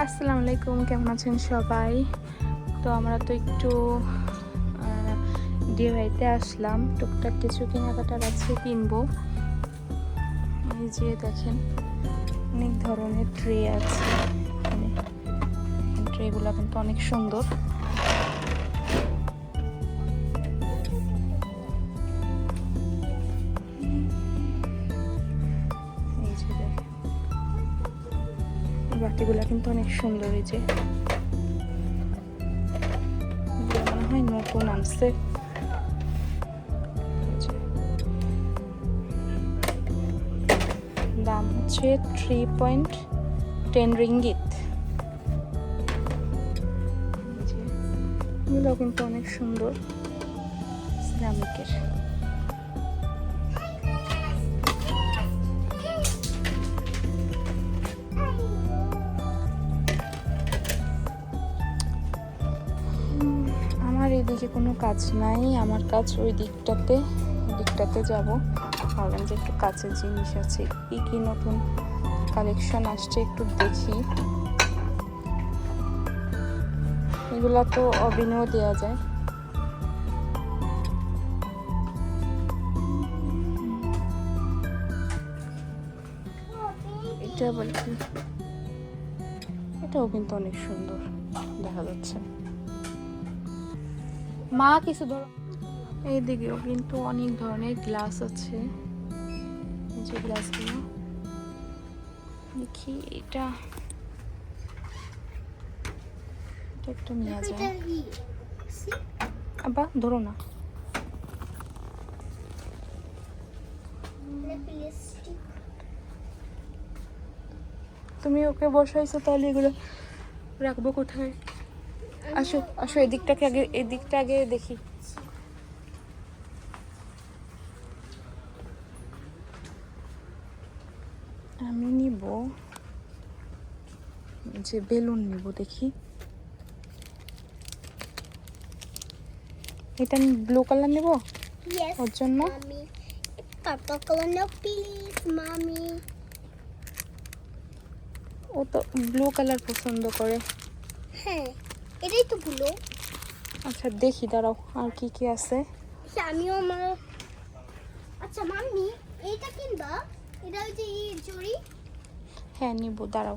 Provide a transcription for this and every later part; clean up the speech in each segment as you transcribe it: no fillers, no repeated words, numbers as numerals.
আসসালামু আলাইকুম, কেমন আছেন সবাই? তো আমরা তো একটু ডিআইতে আসলাম, টুকটাক কিছু কেনাকাটার আছে, কিনবো। এই যে দেখেন অনেক ধরনের ট্রে আছে এখানে। ট্রেগুলো কিন্তু অনেক সুন্দর। এই যে দেখেন বাটিগুলো কিন্তু অনেক সুন্দর। এই যে মনে হয় নতুন আনছে। দাম হচ্ছে 3.10 রিঙ্গিত। এগুলো কিন্তু অনেক সুন্দর, সিরামিকের। আমার এদিকে কোনো কাজ নাই, আমার কাজ ওই দিকটাতে যাব। ভাবলাম যে একটু কাছের জিনিস আছে, কি নতুন কালেকশন আসছে একটু দেখি। এগুলা তো ওভেনেও দেওয়া যায়। এটা বলছি, এটাও কিন্তু অনেক সুন্দর দেখা যাচ্ছে। মা কিছু ধরো। এইদিকেও কিন্তু অনেক ধরনের গ্লাস আছে, এই যে গ্লাসগুলো দেখি। এটা একটু নিয়ে যায়, আবার ধরো না। তুমি ওকে বসাইছো, তাহলে এগুলো রাখবো কোথায়? আসো আসো, এদিকটা আগে দেখি। আমি নিব যে বেলুন নিব, দেখি। এটা আমি ব্লু কালার নেব ওর জন্য। Purple color, no please, mommy. ও তো ব্লু কালার পছন্দ করে। হ্যাঁ, এটাই তো ব্লু। আচ্ছা দেখি, দাঁড়াও আর কি কি আছে। আমিও আমার। আচ্ছা মাম্মি, এইটা কিনবা? এটা হচ্ছে এই জড়ি। হ্যাঁ নিব, দাঁড়াও।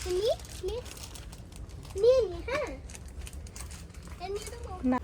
তুমি প্লিজ নিয়ে নি। হ্যাঁ, নিয়ে দেবো না।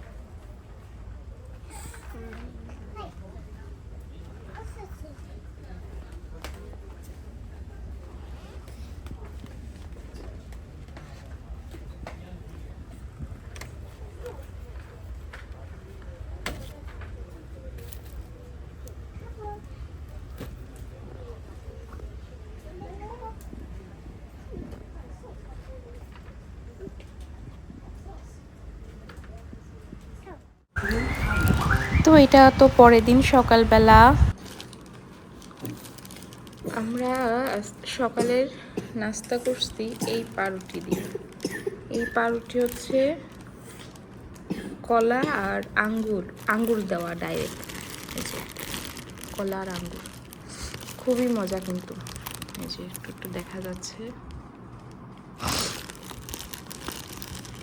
তো এটা তো পরের দিন সকালবেলা আমরা সকালের নাস্তা করছি এই পাউরুটি দিয়ে। এই পাউরুটি হচ্ছে কলা আর আঙ্গুর দেওয়া ডাইরেক্ট। এই যে কলা আর আঙ্গুর, খুবই মজা কিন্তু। এই যে একটু দেখা যাচ্ছে,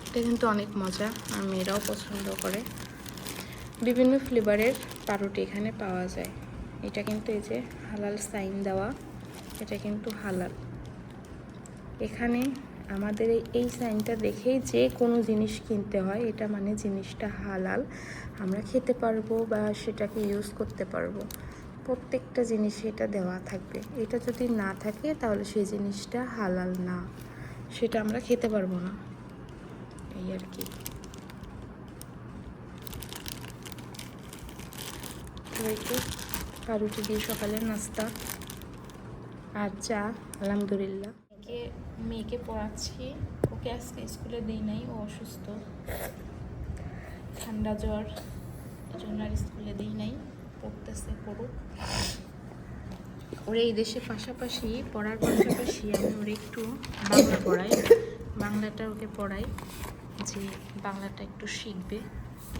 এটা কিন্তু অনেক মজা আর মেয়েরাও পছন্দ করে। বিভিন্ন ফ্লেভারের পাউরুটি এখানে পাওয়া যায়। এটা কিন্তু এই যে হালাল সাইন দেওয়া, এটা কিন্তু হালাল। এখানে আমাদের এই সাইনটা দেখেই যে কোনো জিনিস কিনতে হয়, এটা মানে জিনিসটা হালাল, আমরা খেতে পারবো বা সেটাকে ইউজ করতে পারবো। প্রত্যেকটা জিনিসে এটা দেওয়া থাকবে। এটা যদি না থাকে তাহলে সেই জিনিসটা হালাল না, সেটা আমরা খেতে পারবো না, এই আর কি। তো পাউরুটি দিয়ে সকালের নাস্তা আর চা, আলহামদুলিল্লাহ। মেয়েকে পড়াচ্ছি, ওকে আজকে স্কুলে দিই নাই, ও অসুস্থ, ঠান্ডা জ্বর, এই জন্য আর স্কুলে দিই নাই। পড়তেছে, পড়ুক। ওর এই দেশে পাশাপাশি পড়ার পাশাপাশি আমি ওর একটু বাংলা পড়াই, বাংলাটা ওকে পড়াই, যে বাংলাটা একটু শিখবে,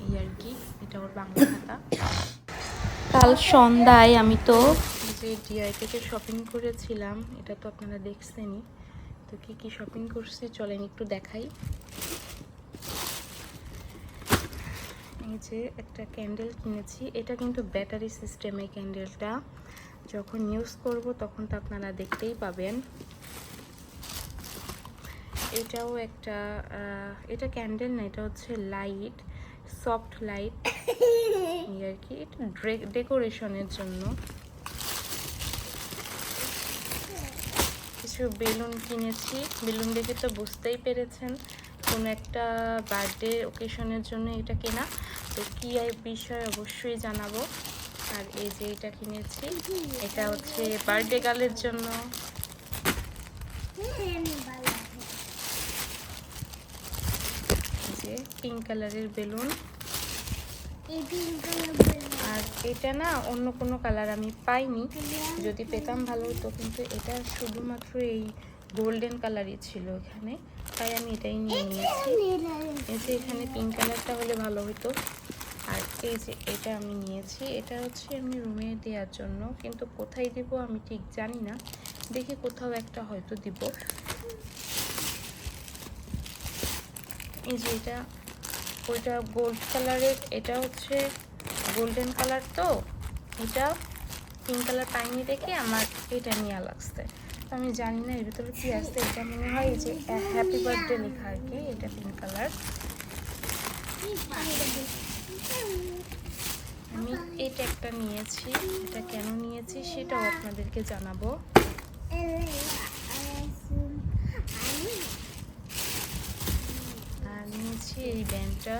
এই আর কি। এটা ওর বাংলা খাতা। কাল সন্ধ্যায় আমি তো যে ডিআই থেকে শপিং করেছিলাম, এটা তো আপনারা দেখছেনই। তো কি কি শপিং করছি চলেন একটু দেখাই। এই যে একটা ক্যান্ডেল কিনেছি, এটা কিন্তু ব্যাটারি সিস্টেমের ক্যান্ডেলটা, যখন ইউজ করব তখন তো আপনারা দেখতেই পাবেন। এটাও একটা এটা ক্যান্ডেল না, এটা হচ্ছে লাইট, সফট লাইট আর কি, এটা ডেকোরেশনের জন্য। কিছু বেলুন কিনেছি, বেলুন দেখে তো বুঝতেই পেরেছেন কোনো একটা বার্থডে ওকেশনের জন্য এটা কেনা। তো কী বিষয় অবশ্যই জানাবো। আর এই যে এটা কিনেছি, এটা হচ্ছে বার্থডে গার্লের জন্য। যে পিঙ্ক কালারের বেলুন, আর এটা না অন্য কোনো কালার আমি পাইনি, যদি পেতাম ভালো হতো, কিন্তু এটা শুধুমাত্র এই গোল্ডেন কালারই ছিল এখানে, তাই আমি এটাই নিয়ে নিয়েছি। এই যে এখানে পিঙ্ক কালারটা হলে ভালো হতো। আর এই যে এটা আমি নিয়েছি, এটা হচ্ছে আমি রুমে দেওয়ার জন্য, কিন্তু কোথায় দেব আমি ঠিক জানি না, দেখি কোথাও একটা হয়তো দিব। এই যে এটা ওইটা গোল্ড কালারের, এটা হচ্ছে গোল্ডেন কালার, তো এটা পিঙ্ক কালার পাইনি দেখে আমার এটা নিয়ে লাগছে। তো আমি জানি না এর ভিতরে কি আছে, এটা মনে হয় যে হ্যাপি বার্থডে লেখা আর কি, এটা পিঙ্ক কালার। আমি এটা একটা নিয়েছি, এটা কেন নিয়েছি সেটাও আপনাদেরকে জানাবো। আর নিয়েছি এই ব্যান্ডটা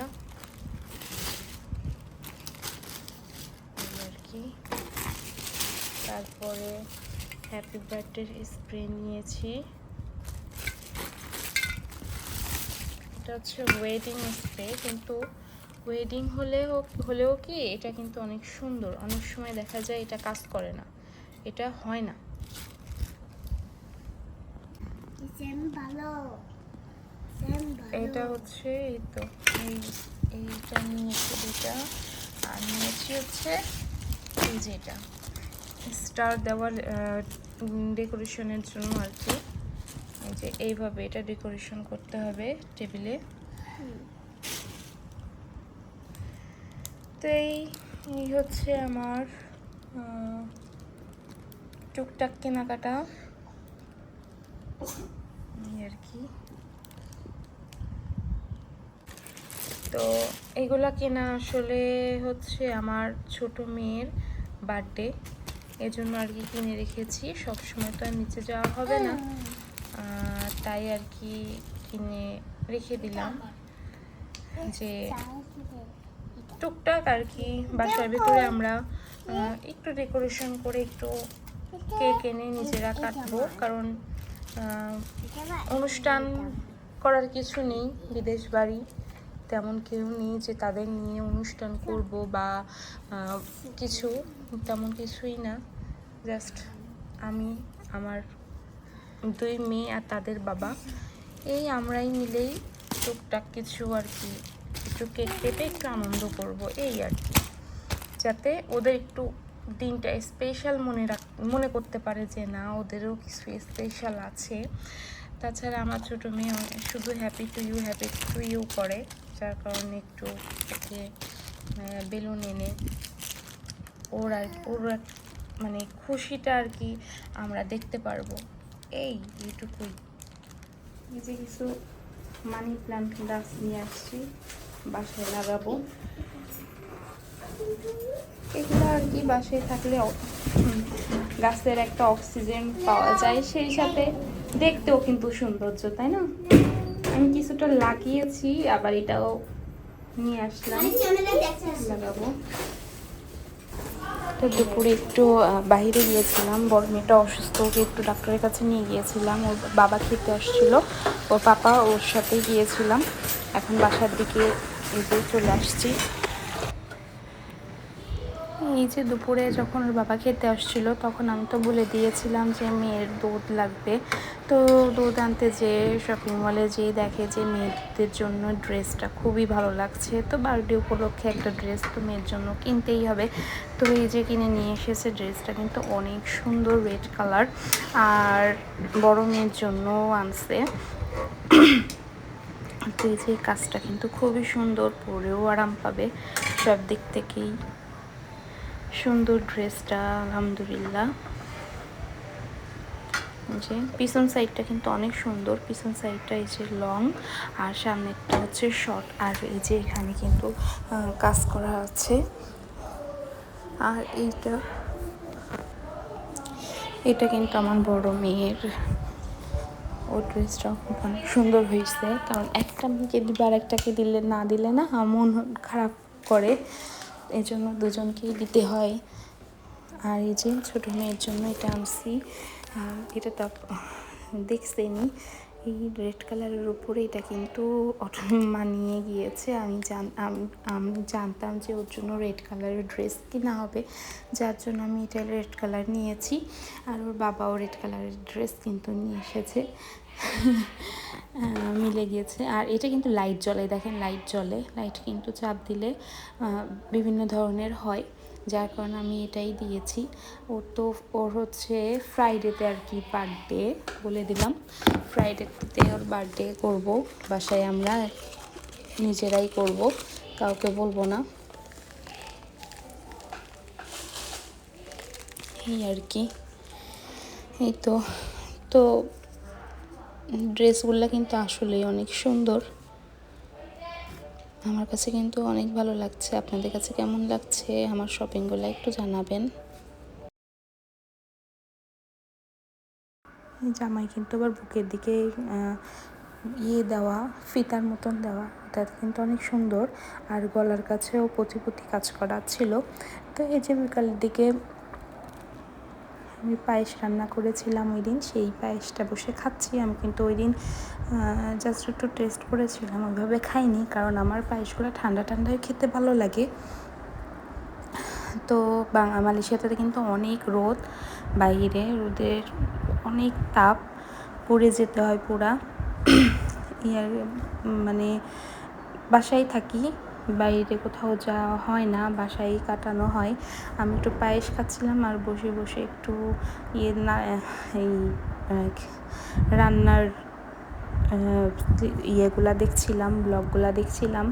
আর কি, তারপরে হ্যাপি বার্থডে স্প্রে নিয়েছি, এটা হচ্ছে ওয়েডিং স্প্রে, কিন্তু ওয়েডিং হলেও কি এটা কিন্তু অনেক সুন্দর, অনেক সময় দেখা যায় এটা কাজ করে না, এটা হয় না। এটা হচ্ছে এই তো এইটা নিয়েছি দুটা, আর নিয়েছি হচ্ছে এই যেটা স্টার দেওয়ার ডেকোরেশনের জন্য আর কি। এই যে এইভাবে এটা ডেকোরেশন করতে হবে টেবিলে। তো এই হচ্ছে আমার টুকটাক কেনাকাটা আর কি। তো এগুলা কেনা আসলে হচ্ছে আমার ছোট মেয়ের বার্থডে, এজন্য আর কি কিনে রেখেছি, সবসময় তো আর নিচে যাওয়া হবে না, তাই আর কি কিনে রেখে দিলাম, যে টুকটাক আর কি বাসার ভিতরে আমরা একটু ডেকোরেশন করে একটু কেক এনে নিজেরা কাটবো, কারণ অনুষ্ঠান করার কিছু নেই, বিদেশ বাড়ি তেমন কেউ নেই যে তাদের নিয়ে অনুষ্ঠান করব বা কিছু, তেমন কিছুই না, জাস্ট আমি, আমার 2 মেয়ে আর তাদের বাবা, এই আমরাই মিলেই টুকটাক কিছু আর কি, একটু কেক কেটে একটু আনন্দ করব এই আর কি, যাতে ওদের একটু দিনটা স্পেশাল মনে করতে পারে যে না ওদেরও কিছু স্পেশাল আছে। তাছাড়া আমার ছোটো মেয়ে শুধু হ্যাপি টু ইউ করে, যার কারণে একটু ওকে বেলুন এনে ওর মানে খুশিটা আর কি আমরা দেখতে পারবো, এইটুকুই। এই যে কিছু মানি প্লান্ট গাছ নিয়ে আসছি, বাসায় লাগাবো। এগুলো আর কি বাসায় থাকলে গাছের একটা অক্সিজেন পাওয়া যায়, সেই সাথে দেখতেও কিন্তু সৌন্দর্য, তাই না? আমি কিছুটা লাগিয়েছি, আবার এটাও নিয়ে আসলাম লাগাবো। তো দুপুরে একটু বাইরে গিয়েছিলাম, বড় মেয়েটা অসুস্থ, ওকে একটু ডাক্তারের কাছে নিয়ে গিয়েছিলাম, ওর বাবা খেতে আসছিল, ওর পাপা ওর সাথে গিয়েছিলাম, এখন বাসার দিকে এগিয়ে চলে আসছি। এই যে দুপুরে যখন ওর বাবা খেতে আসছিল তখন আমি তো বলে দিয়েছিলাম যে মেয়ের দুধ লাগবে, তো দুধ আনতে যেয়ে শপিং মলে যেয়ে দেখে যে মেয়েদের জন্য ড্রেসটা খুবই ভালো লাগছে, তো বার্থডে উপলক্ষে একটা ড্রেস তো মেয়ের জন্য কিনতেই হবে। তো এই যে কিনে নিয়ে এসেছে, ড্রেসটা কিন্তু অনেক সুন্দর রেড কালার, আর বড় মেয়ের জন্যও আনছে। তো এই যে কাজটা কিন্তু খুবই সুন্দর, পরেও আরাম পাবে, সব দিক থেকেই সুন্দর ড্রেসটা আলহামদুলিল্লাহ। যে পিছন সাইডটা কিন্তু অনেক সুন্দর, পিছন সাইডটা এই যে লং আর সামনেরটা হচ্ছে শর্ট, আর এই যে এখানে কিন্তু কাজ করা আছে। আর এটা কিন্তু আমার বড় মেয়ের, ও ড্রেসটাও অনেক সুন্দর হয়েছে, কারণ একটা মেয়েকে দিলে আর একটাকে না দিলে না মন খারাপ করে, এই জন্য দুজনকেই দিতে হয়। আর এই যে ছোটো মেয়ের জন্য এটা আনছি, এটা তো দেখছেনি, এই রেড কালারের উপরে এটা কিন্তু মানিয়ে গিয়েছে। আমি জানতাম যে ওর জন্য রেড কালারের ড্রেস কিনা হবে, যার জন্য আমি এটা রেড কালার নিয়েছি। আর ওর বাবাও রেড কালারের ড্রেস কিন্তু নিয়ে এসেছে, মিলে গিয়েছে। আর এটা কিন্তু লাইট জ্বলে, দেখেন লাইট জ্বলে, লাইট কিন্তু চাপ দিলে বিভিন্ন ধরনের হয়, যার কারণে আমি এটাই দিয়েছি। ওর হচ্ছে ফ্রাইডেতে আর কি বার্থডে, বলে দিলাম ফ্রাইডেতে ওর বার্থডে করব, বাসায় আমরা নিজেরাই করব, কাউকে বলবো না, এই আর কি। এই তো ড্রেসগুলো কিন্তু আসলেই অনেক সুন্দর, আমার কাছে কিন্তু অনেক ভালো লাগছে। আপনাদের কাছে কেমন লাগছে আমার শপিংগুলো একটু জানাবেন। জামাই কিন্তু আবার বুকের দিকে দেওয়া, ফিতার মতন দেওয়া, এটা কিন্তু অনেক সুন্দর। আর গলার কাছেও পতি কাজ করা ছিল। তো এই যে বিকালের দিকে আমি পায়েস রান্না করেছিলাম ওই দিন, সেই পায়েসটা বসে খাচ্ছি। আমি কিন্তু ওই দিন জাস্ট একটু টেস্ট করেছিলাম, ওইভাবে খাইনি, কারণ আমার পায়েসগুলো ঠান্ডা ঠান্ডায় খেতে ভালো লাগে। তো মালয়েশিয়াতে কিন্তু অনেক রোদ, বাইরে রোদের অনেক তাপ, পড়ে যেতে হয় পুরা। মানে বাসায় থাকি, বাইরে কোথাও যাওয়া হয় না, বাসায় কাটানো হয়। আমি একটু পায়েস খাচ্ছিলাম আর বসে বসে একটু এই রান্নার ইয়েগুলা দেখছিলাম, ব্লগগুলা দেখছিলাম।